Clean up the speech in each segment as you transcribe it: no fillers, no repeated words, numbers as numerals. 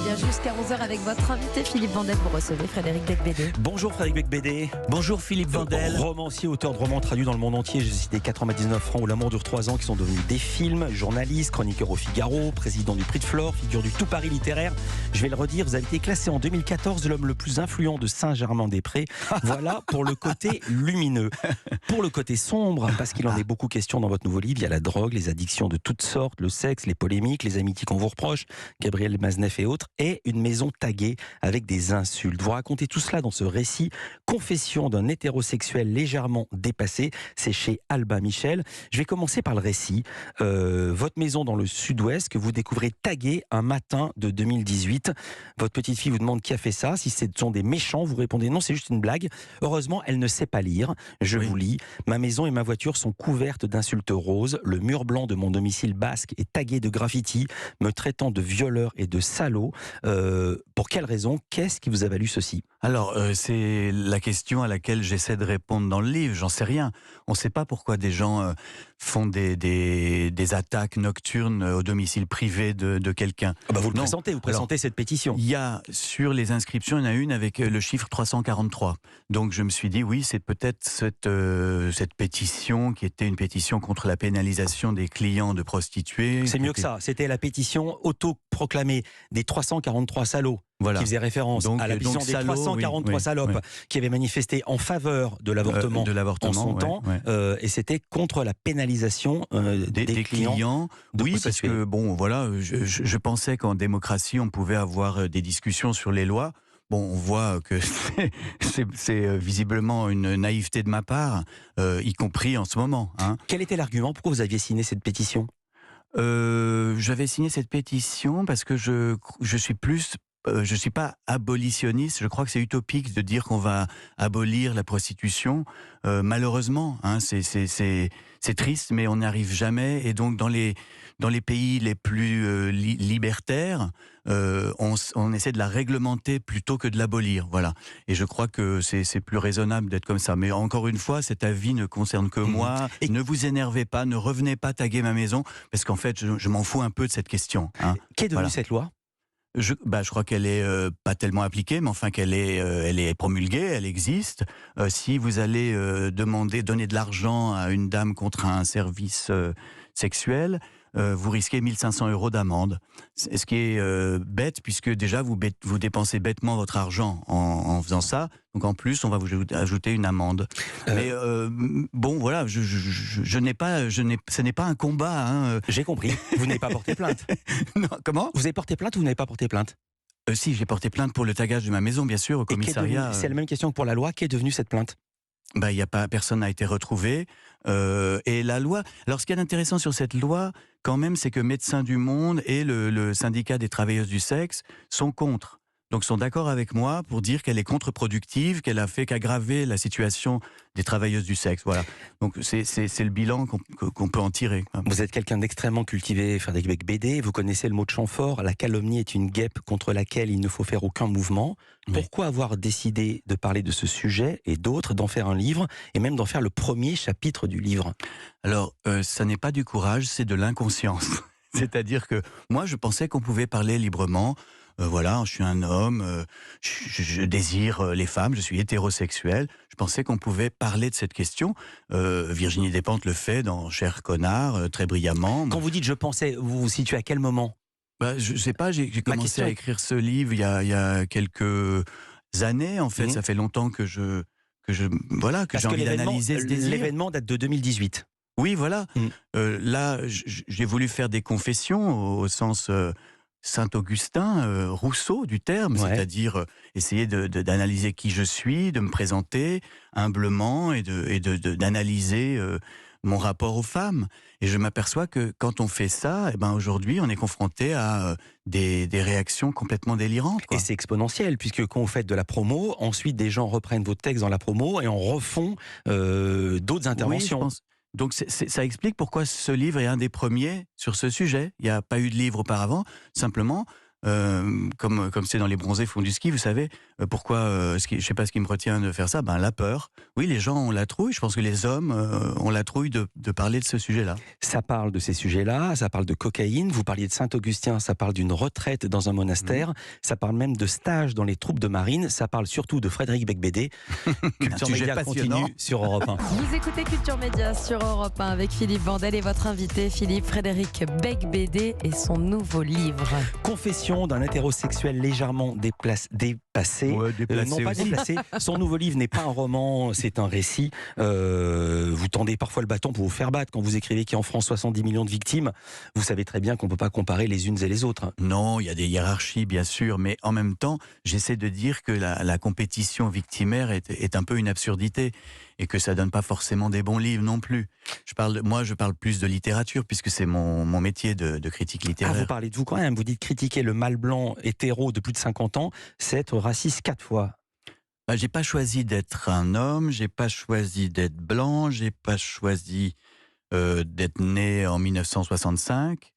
bien jusqu'à 11h avec votre invité Philippe Vandel. Vous recevez Frédéric Becbédé. Bonjour Frédéric Becbédé. Bonjour Philippe Vandel. Romancier, auteur de romans traduits dans le monde entier. J'ai cité 99 francs ou L'amour dure 3 ans qui sont devenus des films, journaliste, chroniqueur au Figaro, président du Prix de Flore, figure du Tout Paris littéraire. Je vais le redire, vous avez été classé en 2014 l'homme le plus influent de Saint-Germain-des-Prés. Voilà pour le côté lumineux. Pour le côté sombre, parce qu'il en est beaucoup question dans votre nouveau livre, il y a la drogue, les addictions de toutes sortes, le sexe, les polémiques, les amitiés qu'on vous reproche, Gabriel Mazneff et autres, et une maison taguée avec des insultes. Vous racontez tout cela dans ce récit, Confession d'un hétérosexuel légèrement dépassé. C'est chez Albin Michel. Je vais commencer par le récit. Votre maison dans le sud-ouest que vous découvrez taguée un matin de 2018. Votre petite fille vous demande qui a fait ça. Si ce sont des méchants, vous répondez non, c'est juste une blague. Heureusement, elle ne sait pas lire. Je vous lis. Ma maison et ma voiture sont couvertes d'insultes roses. Le mur blanc de mon domicile basque est tagué de graffitis me traitant de violeur et de salaud. Pour quelle raison? Qu'est-ce qui vous a valu ceci? Alors, c'est la question à laquelle j'essaie de répondre dans le livre. J'en sais rien. On ne sait pas pourquoi des gens font des attaques nocturnes au domicile privé de quelqu'un. Vous présentez cette pétition. Il y a, sur les inscriptions, il y en a une avec le chiffre 343. Donc je me suis dit, oui, c'est peut-être cette pétition qui était une pétition contre la pénalisation des clients de prostituées. C'est mieux que ça. C'était la pétition autoproclamée des 343 salauds. Voilà. Qui faisait référence à la pétition des 343 salopes qui avaient manifesté en faveur de l'avortement en son temps. Et c'était contre la pénalisation des clients. Oui, parce que je pensais qu'en démocratie, on pouvait avoir des discussions sur les lois. Bon, on voit que c'est visiblement une naïveté de ma part, y compris en ce moment. Quel était l'argument? Pourquoi vous aviez signé cette pétition? J'avais signé cette pétition parce que je suis pas abolitionniste. Je crois que c'est utopique de dire qu'on va abolir la prostitution. Malheureusement, c'est triste, mais on n'y arrive jamais. Et donc, dans les pays les plus libertaires, on essaie de la réglementer plutôt que de l'abolir. Voilà. Et je crois que c'est plus raisonnable d'être comme ça. Mais encore une fois, cet avis ne concerne que moi. Et ne vous énervez pas, ne revenez pas taguer ma maison, parce qu'en fait, je m'en fous un peu de cette question. Qu'est devenue cette loi? Je crois qu'elle est pas tellement appliquée, mais enfin elle est promulguée, elle existe. Si vous allez donner de l'argent à une dame contre un service sexuel, vous risquez 1 500 € d'amende. Ce qui est bête, puisque déjà vous dépensez bêtement votre argent en faisant ça. Donc en plus, on va vous ajouter une amende. Mais voilà, ce n'est pas un combat. J'ai compris. Vous n'avez pas porté plainte. Non, comment? Vous avez porté plainte ou vous n'avez pas porté plainte? Si, j'ai porté plainte pour le tagage de ma maison, bien sûr, au commissariat. C'est la même question que pour la loi. Qu'est devenue cette plainte? Personne n'a été retrouvé. Et la loi... Alors, ce qui est intéressant sur cette loi, quand même, c'est que Médecins du Monde et le syndicat des travailleuses du sexe sont contre. Donc, sont d'accord avec moi pour dire qu'elle est contre-productive, qu'elle a fait qu'aggraver la situation des travailleuses du sexe. Voilà. Donc, c'est le bilan qu'on peut en tirer. Vous êtes quelqu'un d'extrêmement cultivé, Frédéric Becbédé. Vous connaissez le mot de Chamfort. La calomnie est une guêpe contre laquelle il ne faut faire aucun mouvement. Oui. Pourquoi avoir décidé de parler de ce sujet et d'autres, d'en faire un livre et même d'en faire le premier chapitre du livre? Alors, ça n'est pas du courage, c'est de l'inconscience. C'est-à-dire que moi, je pensais qu'on pouvait parler librement. Voilà, je suis un homme, je désire les femmes, je suis hétérosexuel. Je pensais qu'on pouvait parler de cette question. Virginie Despentes le fait dans Cher connard, très brillamment. Quand vous dites « je pensais », vous vous situez à quel moment? Je sais pas, j'ai commencé à écrire ce livre il y a quelques années, en fait. Ça fait longtemps que j'ai envie d'analyser ce désir. L'événement date de 2018. Oui, voilà. Là, j'ai voulu faire des confessions au sens... Saint-Augustin, Rousseau du terme, c'est-à-dire essayer d'analyser qui je suis, de me présenter humblement et d'analyser mon rapport aux femmes. Et je m'aperçois que quand on fait ça, aujourd'hui, on est confronté à des réactions complètement délirantes. Et c'est exponentiel, puisque quand vous faites de la promo, ensuite des gens reprennent vos textes dans la promo et en refont d'autres interventions. Oui, je pense. Donc ça explique pourquoi ce livre est un des premiers sur ce sujet. Il n'y a pas eu de livre auparavant. Simplement, comme c'est dans Les Bronzés font du ski, vous savez. Pourquoi je ne sais pas ce qui me retient de faire ça. La peur. Oui, les gens ont la trouille. Je pense que les hommes ont la trouille de parler de ce sujet-là. Ça parle de ces sujets-là, ça parle de cocaïne, vous parliez de Saint-Augustin, ça parle d'une retraite dans un monastère, ça parle même de stage dans les troupes de marine, ça parle surtout de Frédéric Becbédé. Culture Média continue sur Europe 1. Vous écoutez Culture Média sur Europe 1 avec Philippe Vandel et votre invité Philippe Frédéric Becbédé et son nouveau livre. Confession d'un hétérosexuel légèrement dépassé. Ouais, déplacé non pas aussi. déplacé. Son nouveau livre n'est pas un roman, c'est un récit. Vous tendez parfois le bâton pour vous faire battre quand vous écrivez qu'il y a en France 70 millions de victimes. Vous savez très bien qu'on ne peut pas comparer les unes et les autres. Non, il y a des hiérarchies, bien sûr, mais en même temps, j'essaie de dire que la compétition victimaire est un peu une absurdité et que ça donne pas forcément des bons livres non plus. Je parle plus de littérature puisque c'est mon métier de critique Ah, littéraire. vous parlez de vous quand même. Vous dites critiquer le mâle blanc hétéro de plus de 50 ans, c'est être raciste 4 fois. J'ai pas choisi d'être un homme, j'ai pas choisi d'être blanc, j'ai pas choisi d'être né en 1965.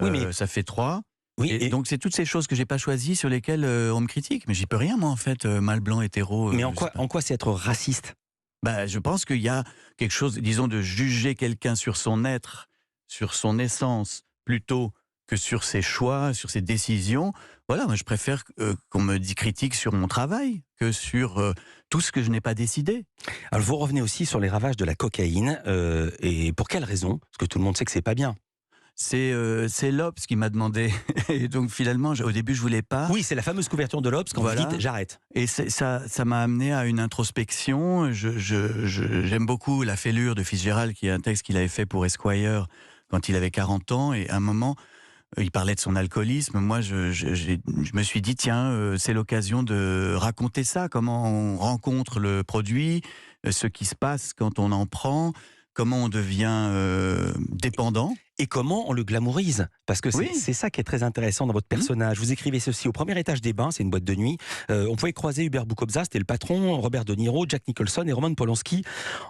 Oui, mais ça fait 3. oui, Et donc c'est toutes ces choses que j'ai pas choisies sur lesquelles on me critique. Mais j'y peux rien moi en fait, mâle blanc hétéro. mais je sais pas. en quoi c'est être raciste? Je pense qu'il y a quelque chose, disons, de juger quelqu'un sur son être, sur son essence, plutôt que sur ses choix, sur ses décisions. Voilà, moi je préfère qu'on me dit critique sur mon travail que sur tout ce que je n'ai pas décidé. Alors vous revenez aussi sur les ravages de la cocaïne, et pour quelle raison? Parce que tout le monde sait que c'est pas bien. C'est l'Obs qui m'a demandé. Et donc finalement, au début, je voulais pas. Oui, c'est la fameuse couverture de l'Obs quand Voilà. vous dites j'arrête. Et ça m'a amené à une introspection. J'aime beaucoup La Fêlure de Fitzgerald, qui est un texte qu'il avait fait pour Esquire quand il avait 40 ans. Et à un moment, il parlait de son alcoolisme. Moi, je me suis dit, tiens, c'est l'occasion de raconter ça, comment on rencontre le produit, ce qui se passe quand on en prend, comment on devient dépendant. Et comment on le glamourise? Parce que Oui. c'est ça qui est très intéressant dans votre personnage. Vous écrivez ceci: au premier étage des bains, c'est une boîte de nuit, on pouvait croiser Hubert Boukobza, c'était le patron, Robert De Niro, Jack Nicholson et Roman Polanski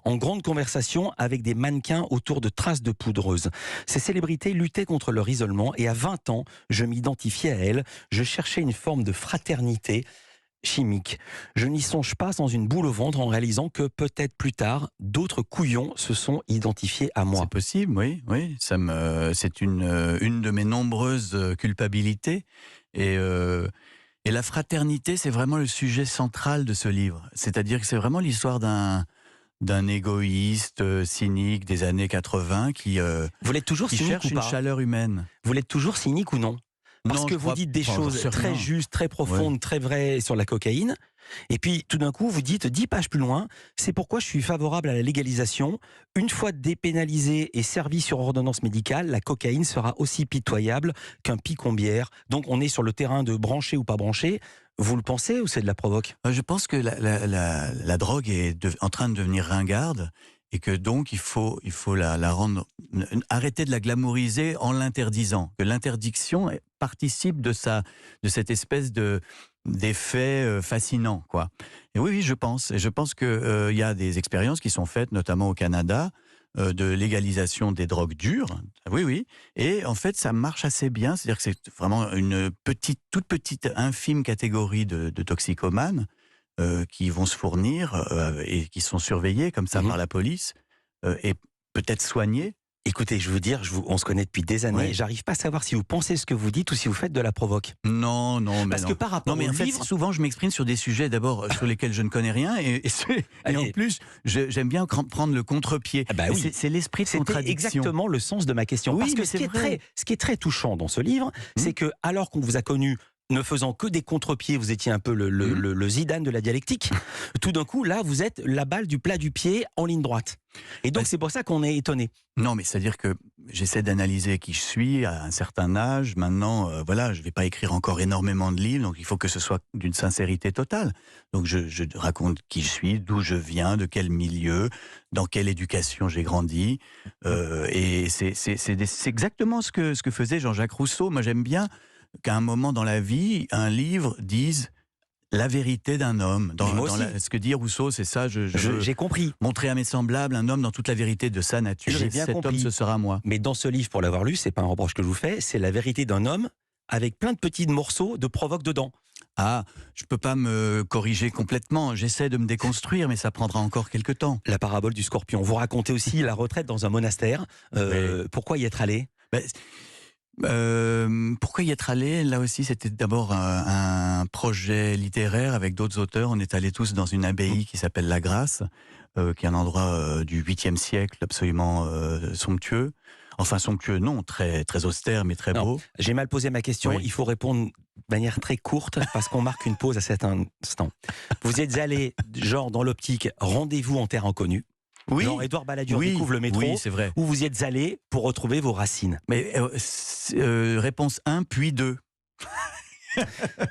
en grande conversation avec des mannequins autour de traces de poudreuse. Ces célébrités luttaient contre leur isolement et à 20 ans, je m'identifiais à elles. Je cherchais une forme de fraternité chimique. Je n'y songe pas sans une boule au ventre en réalisant que peut-être plus tard, d'autres couillons se sont identifiés à moi. C'est possible, oui. C'est une de mes nombreuses culpabilités. Et la fraternité, c'est vraiment le sujet central de ce livre. C'est-à-dire que c'est vraiment l'histoire d'un égoïste cynique des années 80 qui Vous l'êtes toujours cynique cherche ou une pas? chaleur humaine. Vous l'êtes toujours cynique ou non? Parce Non, que je vous crois- dites des enfin, j'en choses sais très rien. justes, très profondes, très vraies sur la cocaïne. Et puis, tout d'un coup, vous dites 10 pages plus loin, c'est pourquoi je suis favorable à la légalisation. Une fois dépénalisée et servie sur ordonnance médicale, la cocaïne sera aussi pitoyable qu'un picombière. Donc, on est sur le terrain de branché ou pas branché. Vous le pensez ou c'est de la provoque? Je pense que la drogue est en train de devenir ringarde et que donc il faut la rendre, arrêter de la glamouriser en l'interdisant. Que l'interdiction participe de cette espèce d'effet fascinant, quoi. Et oui, je pense. Et je pense que il y a des expériences qui sont faites, notamment au Canada, de légalisation des drogues dures. Oui. Et en fait, ça marche assez bien. C'est-à-dire que c'est vraiment une toute petite, infime catégorie de toxicomanes qui vont se fournir et qui sont surveillés comme ça par la police et peut-être soignés. Écoutez, je veux dire, on se connaît depuis des années. Ouais. J'arrive pas à savoir si vous pensez ce que vous dites ou si vous faites de la provoque. Non, mais Parce non. que par rapport Non, mais au en fait, livre... souvent, je m'exprime sur des sujets d'abord sur lesquels je ne connais rien et en Allez. plus, j'aime bien prendre le contre-pied. Ah bah Et oui. c'est l'esprit de C'était contradiction. exactement le sens de ma question. Oui, Parce que mais c'est vrai. ce qui est très touchant dans ce livre, c'est que alors qu'on vous a connu ne faisant que des contre-pieds, vous étiez un peu le Zidane de la dialectique. Tout d'un coup, là, vous êtes la balle du plat du pied en ligne droite. Et donc, c'est pour ça qu'on est étonné. Non, mais c'est-à-dire que j'essaie d'analyser qui je suis à un certain âge. Maintenant, voilà, je ne vais pas écrire encore énormément de livres, donc il faut que ce soit d'une sincérité totale. Donc je raconte qui je suis, d'où je viens, de quel milieu, dans quelle éducation j'ai grandi. Et c'est exactement ce que faisait Jean-Jacques Rousseau. Moi, j'aime bien qu'à un moment dans la vie, un livre dise la vérité d'un homme. Ce que dit Rousseau, c'est ça. J'ai compris. Montrer à mes semblables un homme dans toute la vérité de sa nature. J'ai Et bien cet compris. homme, ce sera moi. Mais dans ce livre, pour l'avoir lu, c'est pas un reproche que je vous fais, c'est la vérité d'un homme avec plein de petits morceaux de provoque dedans. Ah, je peux pas me corriger complètement. J'essaie de me déconstruire, mais ça prendra encore quelques temps. La parabole du scorpion. Vous racontez aussi la retraite dans un monastère. Oui. Pourquoi y être allé? Pourquoi y être allé? Là aussi, c'était d'abord un projet littéraire avec d'autres auteurs. On est allés tous dans une abbaye qui s'appelle La Grâce, qui est un endroit du 8e siècle absolument somptueux. Enfin, somptueux, non, très, très austère, mais très beau. J'ai mal posé ma question. Oui. Il faut répondre de manière très courte parce qu'on marque une pause à cet instant. Vous êtes allé, genre, dans l'optique rendez-vous en terre inconnue. Oui, Genre, Édouard Balladur découvre le métro. oui, c'est vrai. Où vous y êtes allé pour retrouver vos racines. Mais réponse 1, puis 2.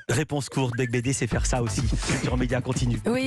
Réponse courte, Bec BD, c'est faire ça aussi. Sur Média continue. Oui.